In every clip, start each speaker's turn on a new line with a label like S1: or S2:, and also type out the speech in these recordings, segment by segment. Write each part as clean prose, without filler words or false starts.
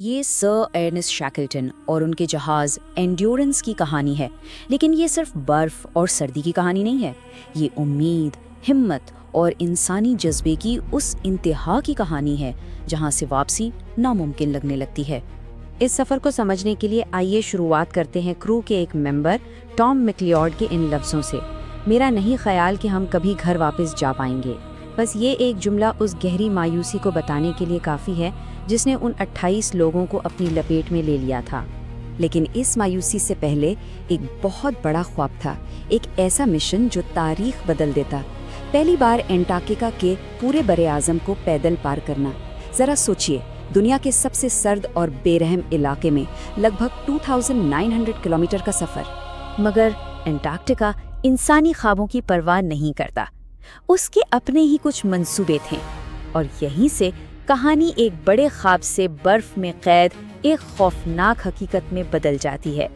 S1: یہ سر Ernest Shackleton اور ان کے جہاز انڈیورنس کی کہانی ہے، لیکن یہ صرف برف اور سردی کی کہانی نہیں ہے۔ یہ امید، ہمت اور انسانی جذبے کی اس انتہا کی کہانی ہے جہاں سے واپسی ناممکن لگنے لگتی ہے۔
S2: اس سفر کو سمجھنے کے لیے آئیے شروعات کرتے ہیں کرو کے ایک ممبر ٹام میکلیوڈ کے ان لفظوں سے۔ میرا نہیں خیال کہ ہم کبھی گھر واپس جا پائیں گے۔ بس یہ ایک جملہ اس گہری مایوسی کو بتانے کے لیے کافی ہے جس نے ان 28 لوگوں کو اپنی لپیٹ میں لے لیا تھا۔
S1: لیکن اس مایوسی سے پہلے ایک بہت بڑا خواب تھا، ایک ایسا مشن جو تاریخ بدل دیتا۔ پہلی بار انٹارکٹیکا کے پورے براعظم کو پیدل پار کرنا۔ ذرا سوچئے، دنیا کے سب سے سرد اور بے رحم علاقے میں لگ بھگ 2900 کلومیٹر کا سفر۔ مگر انٹارکٹیکا انسانی خوابوں کی پرواہ نہیں کرتا۔ اس کے اپنے ہی کچھ منصوبے تھے، اور یہیں سے کہانی ایک بڑے خواب سے برف میں قید ایک خوفناک حقیقت میں بدل جاتی ہے۔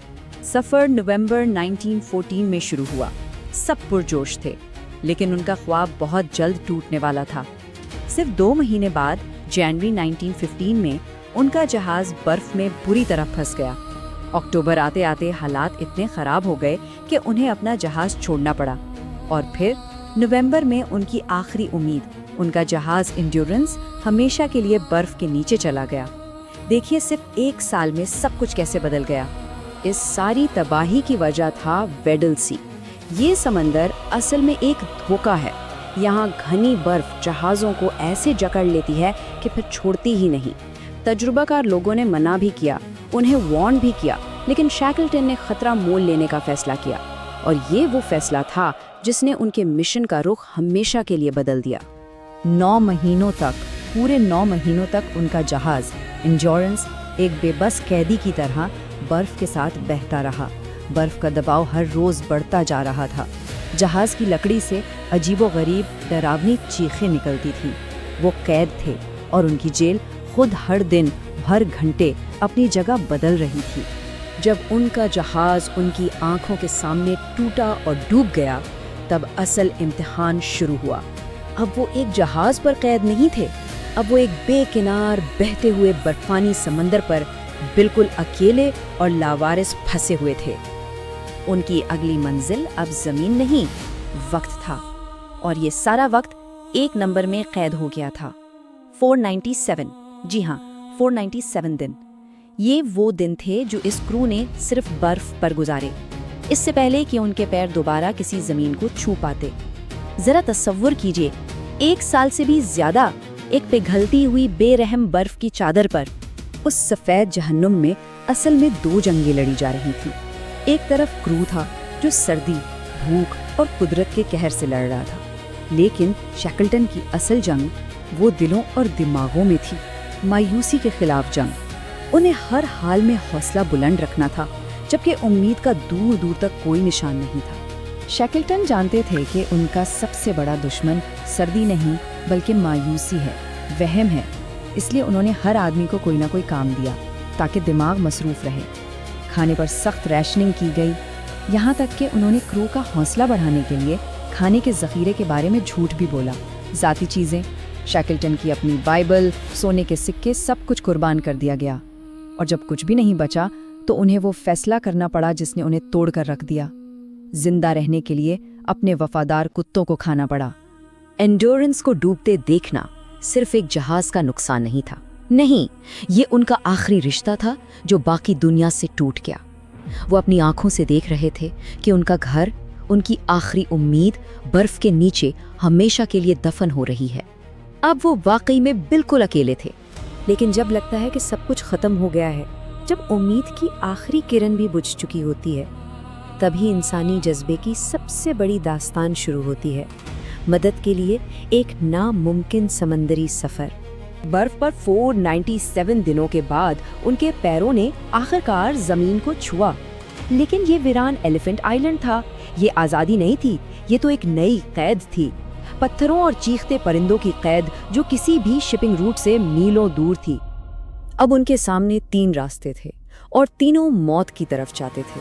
S1: سفر نومبر 1914 میں شروع ہوا۔ سب پرجوش تھے، لیکن ان کا خواب بہت جلد ٹوٹنے والا تھا۔ صرف 2 مہینے بعد جنوری 1915 میں ان کا جہاز برف میں بری طرح پھنس گیا۔ اکتوبر آتے آتے حالات اتنے خراب ہو گئے کہ انہیں اپنا جہاز چھوڑنا پڑا، اور پھر نومبر میں ان کی آخری امید، ان کا جہاز انڈیورنس، ہمیشہ کے لیے برف کے نیچے چلا گیا۔ دیکھیے صرف 1 سال میں سب کچھ کیسے بدل گیا۔ اس ساری تباہی کی وجہ تھا ویڈل سی۔ یہ سمندر اصل میں ایک دھوکہ ہے۔ یہاں گھنی برف جہازوں کو ایسے جکڑ لیتی ہے کہ پھر چھوڑتی ہی نہیں۔ تجربہ کار لوگوں نے منع بھی کیا، انہیں وارن بھی کیا، لیکن شیکلٹن نے خطرہ مول لینے کا فیصلہ کیا، اور یہ وہ فیصلہ تھا جس نے ان کے مشن کا رخ ہمیشہ کے لیے بدل دیا۔ 9 مہینوں تک، پورے 9 مہینوں تک ان کا جہاز انڈیورنس ایک بے بس قیدی کی طرح برف کے ساتھ بہتا رہا۔ برف کا دباؤ ہر روز بڑھتا جا رہا تھا۔ جہاز کی لکڑی سے عجیب و غریب ڈراؤنی چیخیں نکلتی تھیں۔ وہ قید تھے، اور ان کی جیل خود ہر دن، ہر گھنٹے اپنی جگہ بدل رہی تھی۔ جب ان کا جہاز ان کی آنکھوں کے سامنے ٹوٹا اور ڈوب گیا، تب اصل امتحان شروع ہوا۔ اب وہ ایک جہاز پر قید نہیں تھے، اب وہ ایک بے کنار بہتے ہوئے برفانی سمندر پر بالکل اکیلے اور لاوارث پھنسے ہوئے تھے۔ ان کی اگلی منزل اب زمین نہیں، وقت تھا، اور یہ سارا وقت ایک نمبر میں قید ہو گیا تھا۔ 497، جی ہاں، 497 دن۔ یہ وہ دن تھے جو اس کرو نے صرف برف پر گزارے، اس سے پہلے کہ ان کے پیر دوبارہ کسی زمین کو چھو پاتے۔ ذرا تصور کیجئے، 1 سال سے بھی زیادہ ایک پگھلتی ہوئی بے رحم برف کی چادر پر۔ اس سفید جہنم میں اصل میں 2 جنگیں لڑی جا رہی تھیں۔ ایک طرف کرو تھا جو سردی، بھوک اور قدرت کے قہر سے لڑ رہا تھا، لیکن شیکلٹن کی اصل جنگ وہ دلوں اور دماغوں میں تھی، مایوسی کے خلاف جنگ۔ انہیں ہر حال میں حوصلہ بلند رکھنا تھا، جبکہ امید کا دور دور تک کوئی نشان نہیں تھا۔ شیکلٹن جانتے تھے کہ ان کا سب سے بڑا دشمن سردی نہیں بلکہ مایوسی ہے، وہم ہے۔ اس لیے انہوں نے ہر آدمی کو کوئی نہ کوئی کام دیا تاکہ دماغ مصروف رہے۔ کھانے پر سخت ریشننگ کی گئی، یہاں تک کہ انہوں نے کرو کا حوصلہ بڑھانے کے لیے کھانے کے ذخیرے کے بارے میں جھوٹ بھی بولا۔ ذاتی چیزیں، شیکلٹن کی اپنی بائبل، سونے کے سکے، سب کچھ قربان کر دیا گیا، اور جب کچھ بھی نہیں بچا تو انہیں وہ فیصلہ کرنا پڑا جس نے انہیں توڑ کر رکھ دیا۔ زندہ رہنے کے لیے اپنے وفادار کتوں کو کھانا پڑا۔ انڈیورنس کو ڈوبتے دیکھنا صرف ایک جہاز کا نقصان نہیں تھا، نہیں، یہ ان کا آخری رشتہ تھا جو باقی دنیا سے ٹوٹ گیا۔ وہ اپنی آنکھوں سے دیکھ رہے تھے کہ ان کا گھر، ان کی آخری امید برف کے نیچے ہمیشہ کے لیے دفن ہو رہی ہے۔ اب وہ واقعی میں بالکل اکیلے تھے۔ لیکن جب لگتا ہے کہ سب کچھ ختم ہو گیا ہے، جب امید کی آخری کرن بھی بجھ چکی ہوتی ہے، تبھی انسانی جذبے کی سب سے بڑی داستان شروع ہوتی ہے، مدد کے لیے ایک ناممکن سمندری سفر۔ برف پر 497 دنوں کے بعد ان کے پیروں نے آخرکار زمین کو چھوا، لیکن یہ ویران ایلیفنٹ آئیلینڈ تھا۔ یہ آزادی نہیں تھی، یہ تو ایک نئی قید تھی، پتھروں اور چیختے پرندوں کی قید جو کسی بھی شپنگ روٹ سے میلوں دور تھی۔ اب ان کے سامنے 3 راستے تھے، اور تینوں موت کی طرف جاتے تھے۔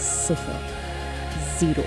S2: 0, 0।